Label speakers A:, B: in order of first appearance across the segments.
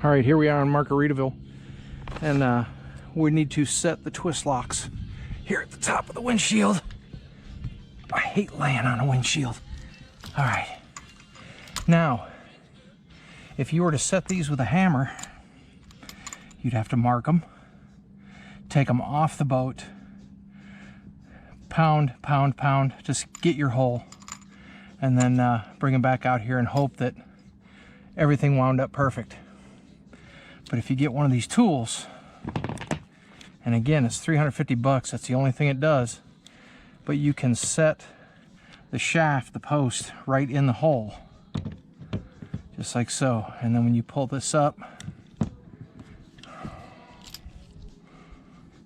A: All right, here we are in Markaritaville, and we need to set the twist locks here at the top of the windshield. I hate laying on a windshield. All right, now, if you were to set these with a hammer, you'd have to mark them, take them off the boat, pound, pound, pound, just get your hole, and then bring them back out here and hope that everything wound up perfect. But if you get one of these tools, and again, it's 350 bucks, that's the only thing it does, but you can set the shaft, the post, right in the hole, just like so. And then when you pull this up,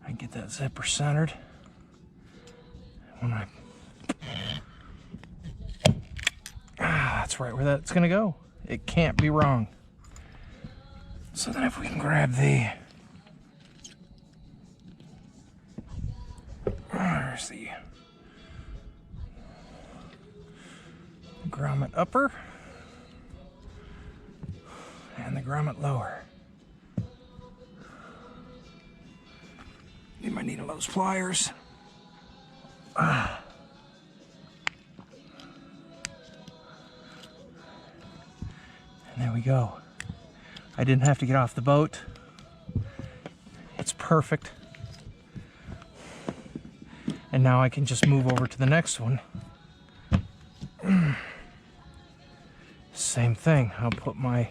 A: I can get that zipper centered. When that's right where that's gonna go. It can't be wrong. So then if we can grab there's the grommet upper and the grommet lower. You might need those pliers. And there we go. I didn't have to get off the boat. It's perfect. And now I can just move over to the next one. Same thing. I'll put my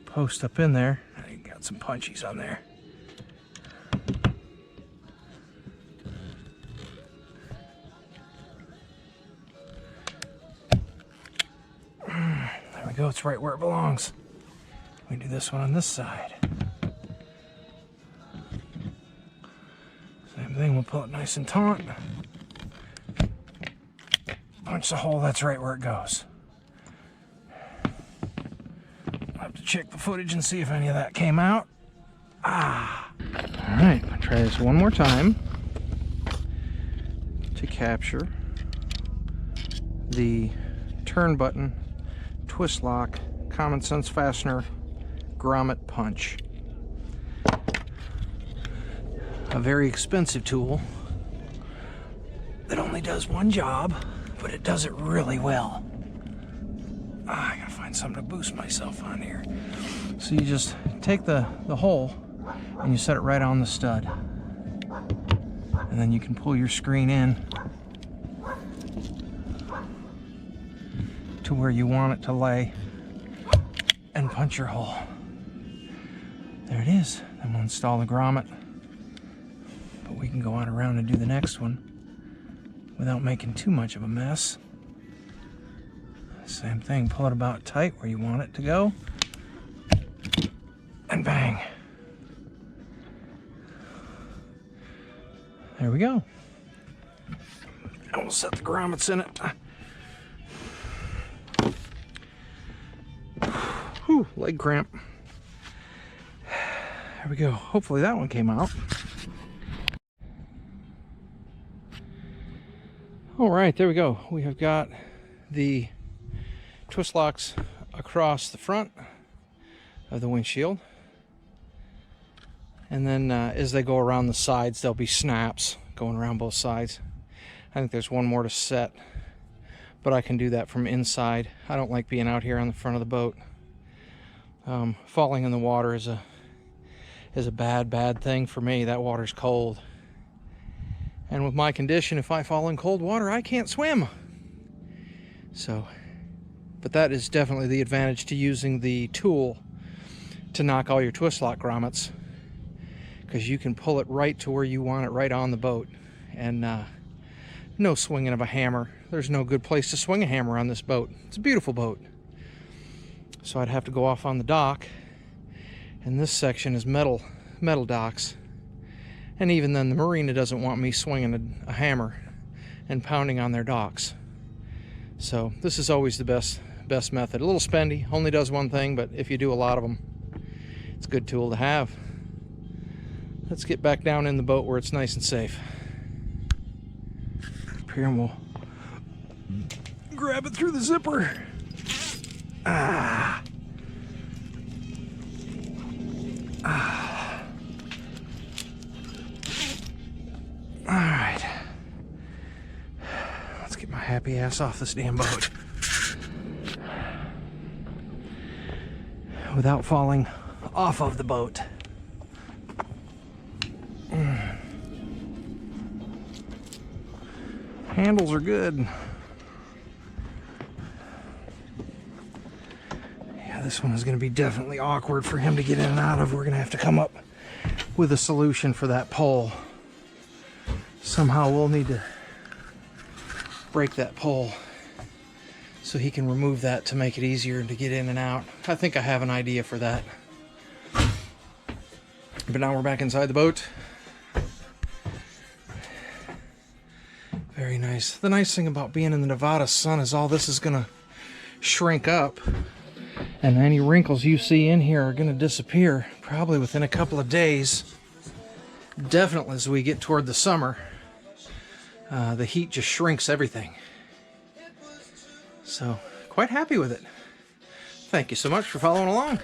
A: post up in there. I got some punchies on there. There we go, it's right where it belongs. We do this one on this side. Same thing, we'll pull it nice and taut. Punch the hole, that's right where it goes. I'll have to check the footage and see if any of that came out. Alright, I'll try this one more time to capture the turn button, twist lock, common sense fastener, grommet punch. A very expensive tool that only does one job, but it does it really well. I gotta find something to boost myself on here. So you just take the hole and you set it right on the stud. And then you can pull your screen in to where you want it to lay and punch your hole. There it is. Then we'll install the grommet. But we can go on around and do the next one without making too much of a mess. Same thing, pull it about tight where you want it to go. And bang. There we go. And we'll set the grommets in it. Whew, leg cramp. There we go. Hopefully that one came out. All right, there we go. We have got the twist locks across the front of the windshield. And then as they go around the sides, there'll be snaps going around both sides. I think there's one more to set, but I can do that from inside. I don't like being out here on the front of the boat. Falling in the water is a bad thing for me. That water's cold. And with my condition, if I fall in cold water, I can't swim. So, but that is definitely the advantage to using the tool to knock all your twist lock grommets, because you can pull it right to where you want it, right on the boat. And no swinging of a hammer. There's no good place to swing a hammer on this boat. It's a beautiful boat. So I'd have to go off on the dock, and this section is metal docks. And even then, the marina doesn't want me swinging a hammer and pounding on their docks. So this is always the best method. A little spendy, only does one thing, but if you do a lot of them, it's a good tool to have. Let's get back down in the boat where it's nice and safe. Up here, and we'll grab it through the zipper. happy ass off this damn boat without falling off of the boat. Handles are good. Yeah, this one is going to be definitely awkward for him to get in and out of. We're going to have to come up with a solution for that pole. Somehow we'll need to break that pole so he can remove that to make it easier to get in and out. I think I have an idea for that. But now we're back inside the boat. Very nice. The nice thing about being in the Nevada sun is all this is going to shrink up, and any wrinkles you see in here are going to disappear probably within a couple of days. Definitely as we get toward the summer, the heat just shrinks everything. So, quite happy with it. Thank you so much for following along.